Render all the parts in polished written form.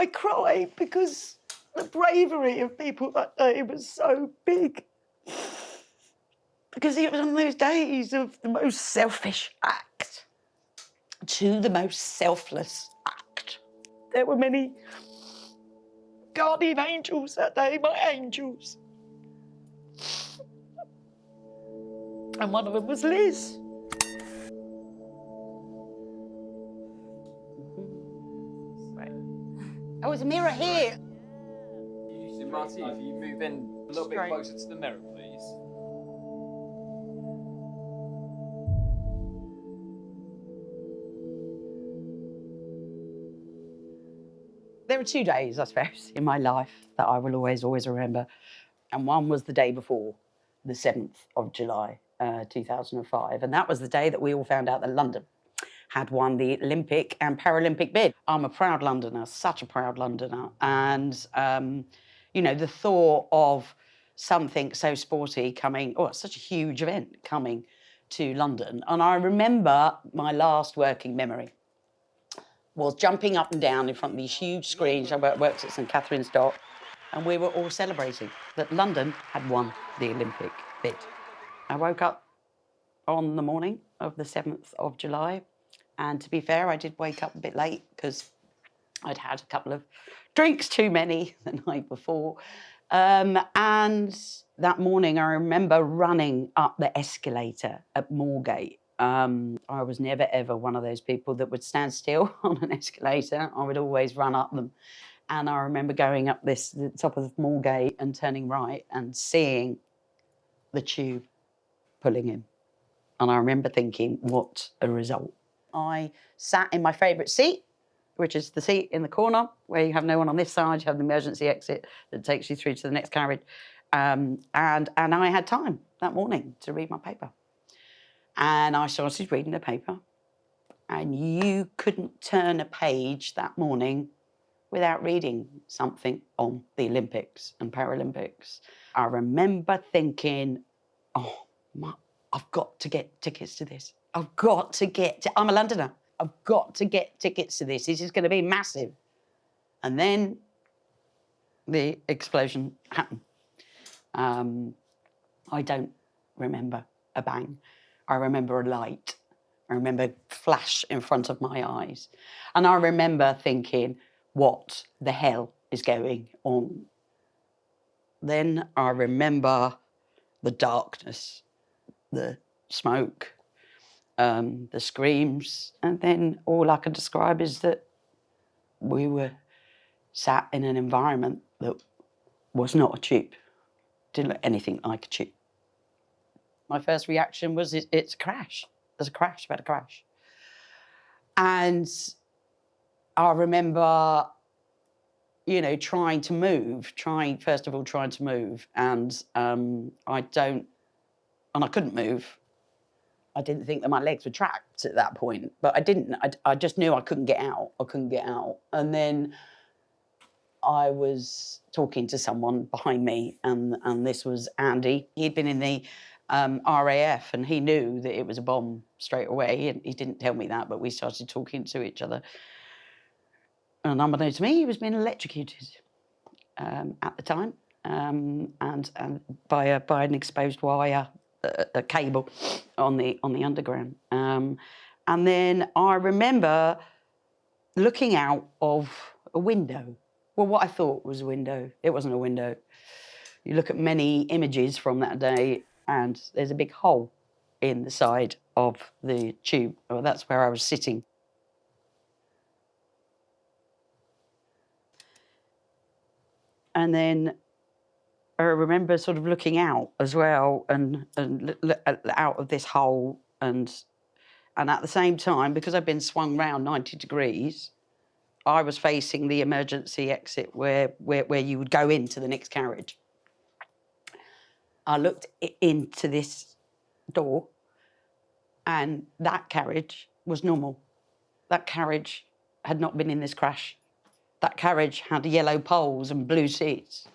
I cried because the bravery of people that day was so big. Because it was on those days of the most selfish act to the most selfless act. There were many guardian angels that day, my angels. And one of them was Liz. Right. Oh, there's a mirror here. Martine, if you move in a little bit closer to the mirror, please. There are 2 days, I suppose, in my life that I will always remember. And one was the day before, the 7th of July, 2005. And that was the day that we all found out that London had won the Olympic and Paralympic bid. I'm a proud Londoner, such a proud Londoner. And, you know, the thought of something so sporty coming, oh, it's such a huge event coming to London. And I remember my last working memory was jumping up and down in front of these huge screens. I worked at St Catherine's Dock, and we were all celebrating that London had won the Olympic bid. I woke up on the morning of the 7th of July, and to be fair, I did wake up a bit late because I'd had a couple of drinks too many the night before. And that morning, I remember running up the escalator at Moorgate. I was never, ever one of those people that would stand still on an escalator. I would always run up them. And I remember going up the top of Moorgate and turning right and seeing the tube pulling in. And I remember thinking, what a result. I sat in my favourite seat, which is the seat in the corner where you have no one on this side, you have the emergency exit that takes you through to the next carriage. And I had time that morning to read my paper. And I started reading the paper, and you couldn't turn a page that morning without reading something on the Olympics and Paralympics. I remember thinking, oh, I've got to get tickets to this. I've got to I'm a Londoner. I've got to get tickets to this. This is going to be massive. And then the explosion happened. I don't remember a bang. I remember a light. I remember a flash in front of my eyes. And I remember thinking, what the hell is going on? Then I remember the darkness, the smoke, the screams. And then all I can describe is that we were sat in an environment that was not a tube. Didn't look anything like a tube. My first reaction was, it's a crash. There's a crash, we've had a crash. And I remember, you know, trying to move. And I couldn't move. I didn't think that my legs were trapped at that point, but I didn't. I just knew I couldn't get out. And then I was talking to someone behind me, and this was Andy. He'd been in the RAF, and he knew that it was a bomb straight away. He didn't tell me that, but we started talking to each other. And unbeknownst to me, he was being electrocuted at the time, and by an exposed wire, a cable on the underground. And then I remember looking out of a window. Well, what I thought was a window. It wasn't a window. You look at many images from that day, and there's a big hole in the side of the tube. Well, that's where I was sitting. And then I remember sort of looking out as well, and out of this hole, and at the same time, because I'd been swung round 90 degrees, I was facing the emergency exit where you would go into the next carriage. I looked into this door, and that carriage was normal. That carriage had not been in this crash. That carriage had yellow poles and blue seats.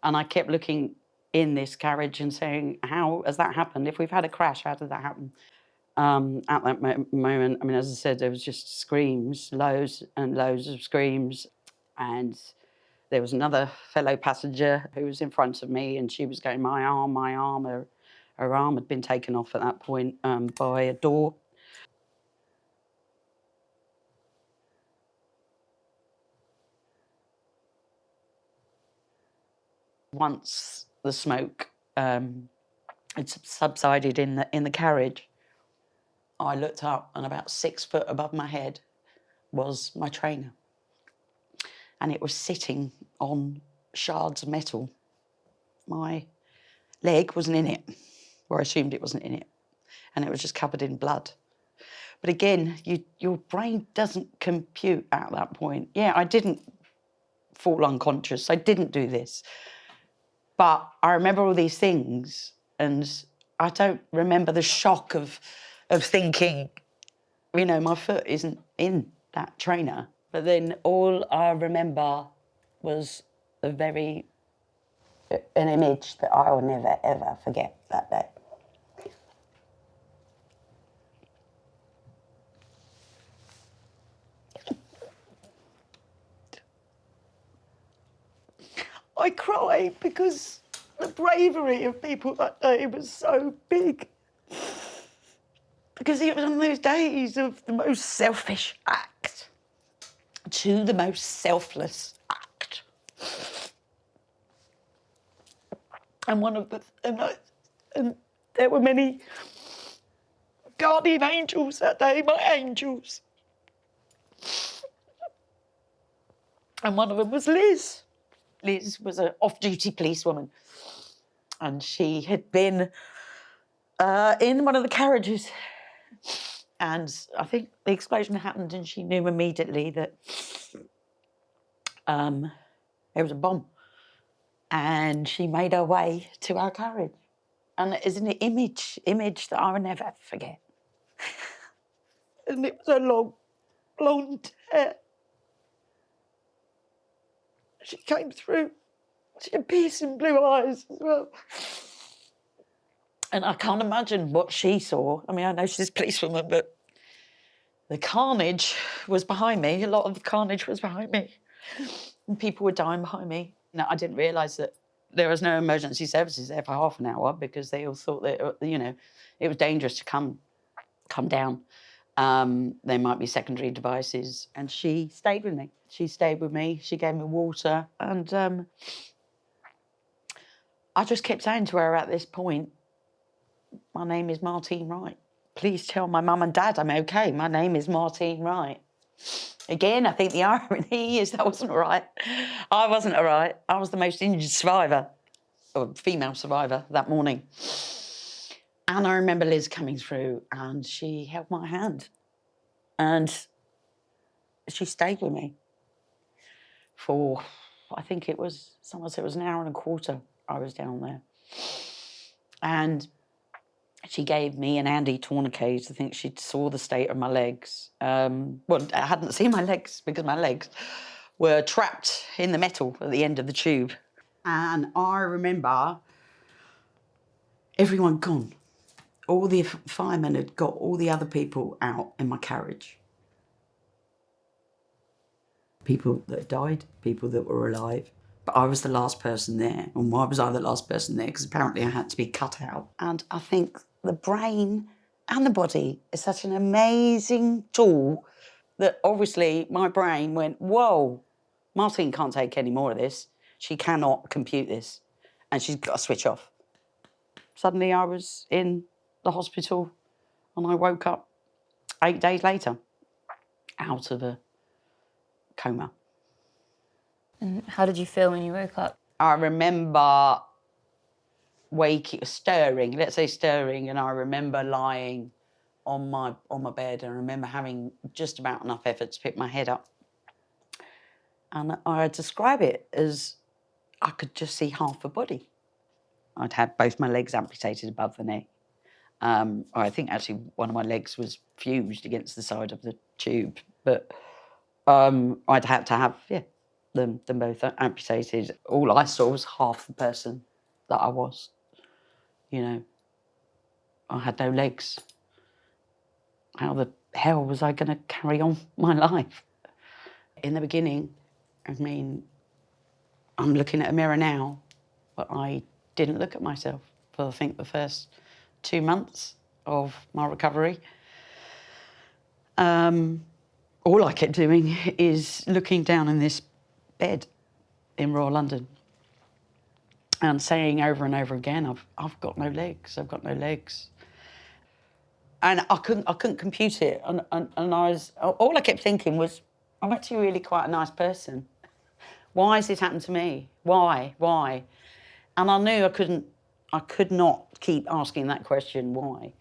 And I kept looking in this carriage and saying, how has that happened? If we've had a crash, how did that happen? At that moment, I mean, as I said, there was just screams, loads and loads of screams. And there was another fellow passenger who was in front of me, and she was going, my arm, my arm. Her arm had been taken off at that point by a door. Once the smoke had subsided in the carriage, I looked up, and about 6 foot above my head was my trainer. And it was sitting on shards of metal. My leg wasn't in it, or I assumed it wasn't in it, and it was just covered in blood. But again, your brain doesn't compute at that point. Yeah, I didn't fall unconscious. I didn't do this. But I remember all these things, and I don't remember the shock of thinking, my foot isn't in that trainer. But then all I remember was an image that I will never, ever forget that day. I cry because the bravery of people that day was so big. Because it was on those days of the most selfish act to the most selfless act. And and there were many guardian angels that day, my angels. And one of them was Liz. Liz was an off-duty policewoman, and she had been in one of the carriages, and I think the explosion happened, and she knew immediately that there was a bomb, and she made her way to our carriage, and it is an image that I will never forget. And it was a long, blonde hair. She came through. She had piercing blue eyes as well. And I can't imagine what she saw. I mean, I know she's a policewoman, but the carnage was behind me. A lot of the carnage was behind me. And people were dying behind me. I didn't realise that there was no emergency services there for half an hour, because they all thought that, it was dangerous to come down. There might be secondary devices. And she stayed with me. She gave me water. And I just kept saying to her at this point, my name is Martine Wright. Please tell my mum and dad I'm okay. My name is Martine Wright. Again, I think the irony is that wasn't right. I wasn't all right. I was the most injured survivor, or female survivor, that morning. And I remember Liz coming through, and she held my hand, and she stayed with me for, I think it was, someone said it was an hour and a quarter I was down there. And she gave me an Andy tourniquet. I think she saw the state of my legs. Well, I hadn't seen my legs, because my legs were trapped in the metal at the end of the tube. And I remember everyone gone. All the firemen had got all the other people out in my carriage. People that died, people that were alive. But I was the last person there. And why was I the last person there? Because apparently I had to be cut out. And I think the brain and the body is such an amazing tool that obviously my brain went, whoa, Martine can't take any more of this. She cannot compute this. And she's got to switch off. Suddenly I was in the hospital, and I woke up 8 days later out of a coma. And how did you feel when you woke up? I remember stirring, and I remember lying on my bed. I remember having just about enough effort to pick my head up. And I describe it as I could just see half a body. I'd had both my legs amputated above the knee. I think actually one of my legs was fused against the side of the tube, but I'd had to have, them both amputated. All I saw was half the person that I was. I had no legs. How the hell was I going to carry on my life? In the beginning, I mean, I'm looking at a mirror now, but I didn't look at myself for, I think, the first 2 months of my recovery. All I kept doing is looking down in this bed in Royal London and saying over and over again, I've got no legs, I've got no legs. And I couldn't compute it. And all I kept thinking was, I'm actually really quite a nice person. Why has this happened to me? Why? And I knew I could not keep asking that question, why?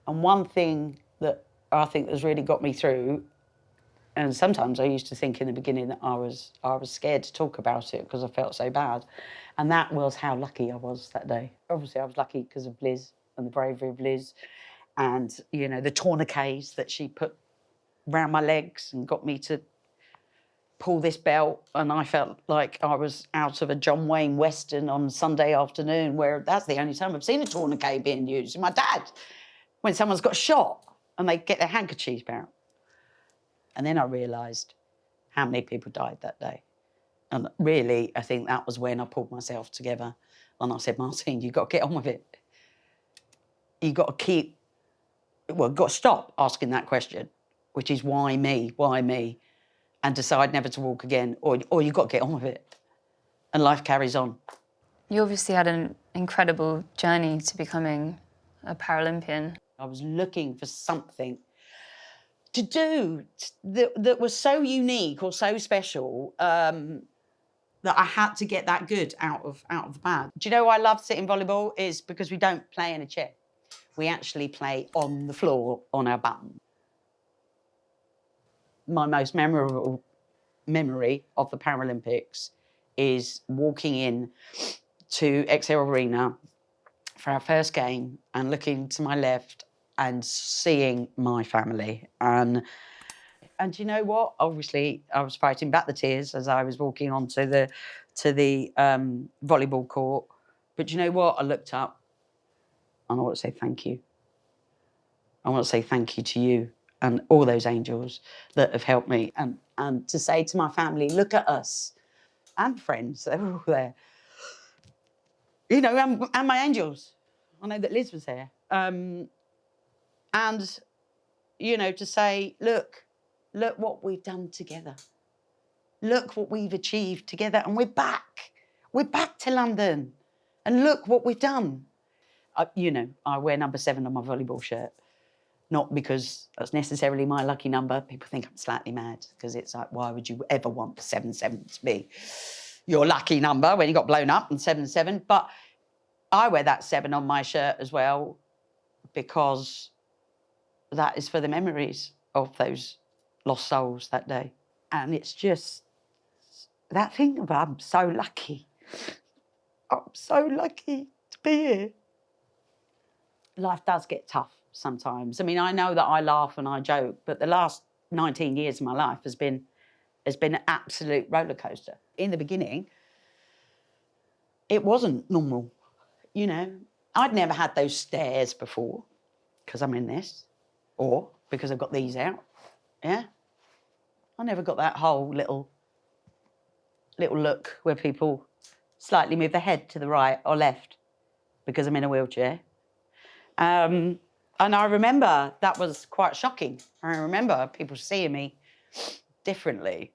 And one thing that I think has really got me through, and sometimes I used to think in the beginning that I was scared to talk about it because I felt so bad, and that was how lucky I was that day. Obviously, I was lucky because of Liz and the bravery of Liz, and you know, the tourniquets that she put round my legs and got me to pull this belt, and I felt like I was out of a John Wayne Western on Sunday afternoon, where that's the only time I've seen a tourniquet being used. My dad, when someone's got shot and they get their handkerchief out. And then I realised how many people died that day. And really, I think that was when I pulled myself together and I said, Martine, you've got to get on with it. You've got to stop asking that question, which is why me, and decide never to walk again, or you've got to get on with it. And life carries on. You obviously had an incredible journey to becoming a Paralympian. I was looking for something to do that was so unique or so special that I had to get that good out of the bad. Do you know why I love sitting volleyball? Is because we don't play in a chair. We actually play on the floor on our bum. My most memorable memory of the Paralympics is walking in to XL Arena for our first game and looking to my left and seeing my family. And you know what? Obviously, I was fighting back the tears as I was walking onto the volleyball court. But you know what? I looked up and I want to say thank you. I want to say thank you to you and all those angels that have helped me. And to say to my family, look at us, and friends, they were all there. You know, and my angels. I know that Liz was there. And, you know, to say, look what we've done together. Look what we've achieved together, and we're back. We're back to London, and look what we've done. You know, I wear number 7 on my volleyball shirt, not because that's necessarily my lucky number. People think I'm slightly mad, because it's like, why would you ever want 7-7 to be your lucky number when you got blown up and 7-7? But I wear that 7 on my shirt as well, because that is for the memories of those lost souls that day. And it's just that thing of I'm so lucky. I'm so lucky to be here. Life does get tough sometimes. I mean, I know that I laugh and I joke, but the last 19 years of my life has been an absolute roller coaster. In the beginning, it wasn't normal, you know. I'd never had those stares before because I'm in this, or because I've got these out, yeah. I never got that whole little look where people slightly move their head to the right or left because I'm in a wheelchair. And I remember that was quite shocking. I remember people seeing me differently.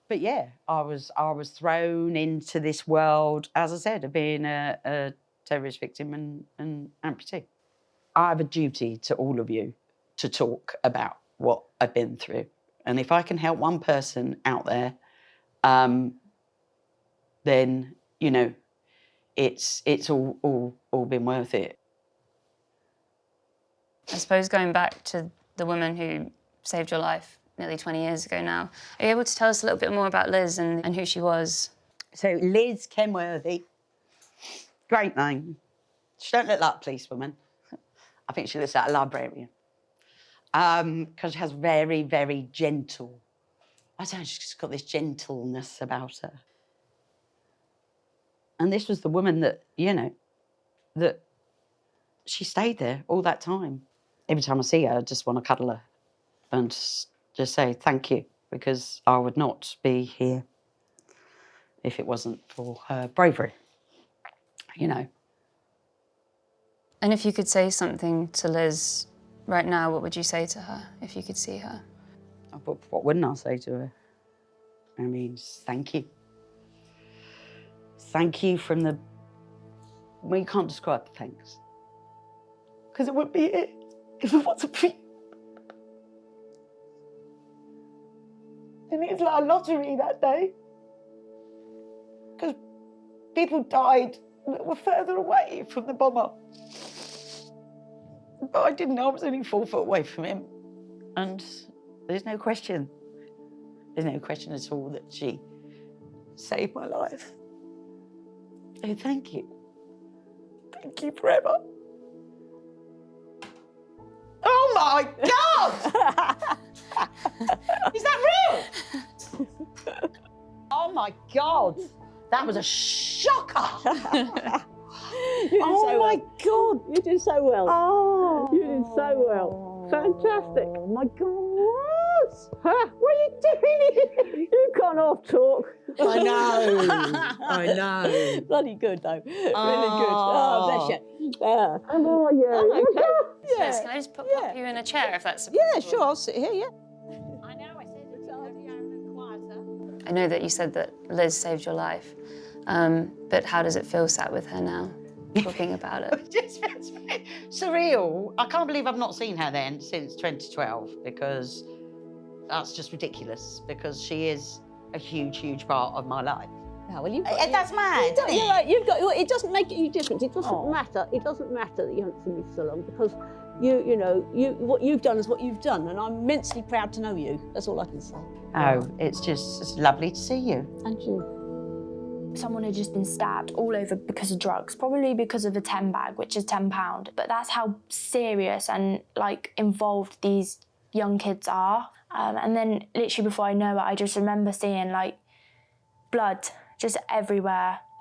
But yeah, I was thrown into this world, as I said, of being a terrorist victim and amputee. I have a duty to all of you to talk about what I've been through. And if I can help one person out there, then, you know, it's all been worth it. I suppose going back to the woman who saved your life nearly 20 years ago now, are you able to tell us a little bit more about Liz and who she was? So Liz Kenworthy, great name. She don't look like a policewoman. I think she looks like a librarian. Because she has very, very gentle, I don't know, she's got this gentleness about her. And this was the woman that, you know, that she stayed there all that time. Every time I see her, I just want to cuddle her and just say thank you, because I would not be here if it wasn't for her bravery, you know. And if you could say something to Liz right now, what would you say to her if you could see her? What wouldn't I say to her? I mean, thank you. Thank you from the... Well, you can't describe the thanks. Because it wouldn't be it if it wasn't for you. And it's like a lottery that day. Because people died that were further away from the bomber. But I didn't know I was only 4 foot away from him. And there's no question. There's no question at all that she saved my life. So thank you. Thank you forever. Oh my God! Is that real? Oh my God. That was a shocker. Oh my God. You did so well. Oh. You did so well. Fantastic. Oh my God. Huh? What are you doing? You can't off talk. I know. I know. Bloody good though. Really good. Oh, bless you. How are you? Oh, Okay. Yes, can I just pop you in a chair if that's Yeah, possible? sure. I'll sit here. Yeah. I know. I said it's quieter. I know that you said that Liz saved your life, but how does it feel sat with her now, talking about it? It just feels very surreal. I can't believe I've not seen her then since 2012 because that's just ridiculous because she is a huge, huge part of my life. Oh, well, That's mad, isn't You're it? right. It doesn't make any difference. It doesn't matter. It doesn't matter that you haven't seen me so long because what you've done is what you've done, and I'm immensely proud to know you. That's all I can say. Oh, it's lovely to see you. And you. Someone had just been stabbed all over because of drugs, probably because of a 10 bag, which is £10. But that's how serious and involved these young kids are. And then literally before I know it, I just remember seeing blood just everywhere.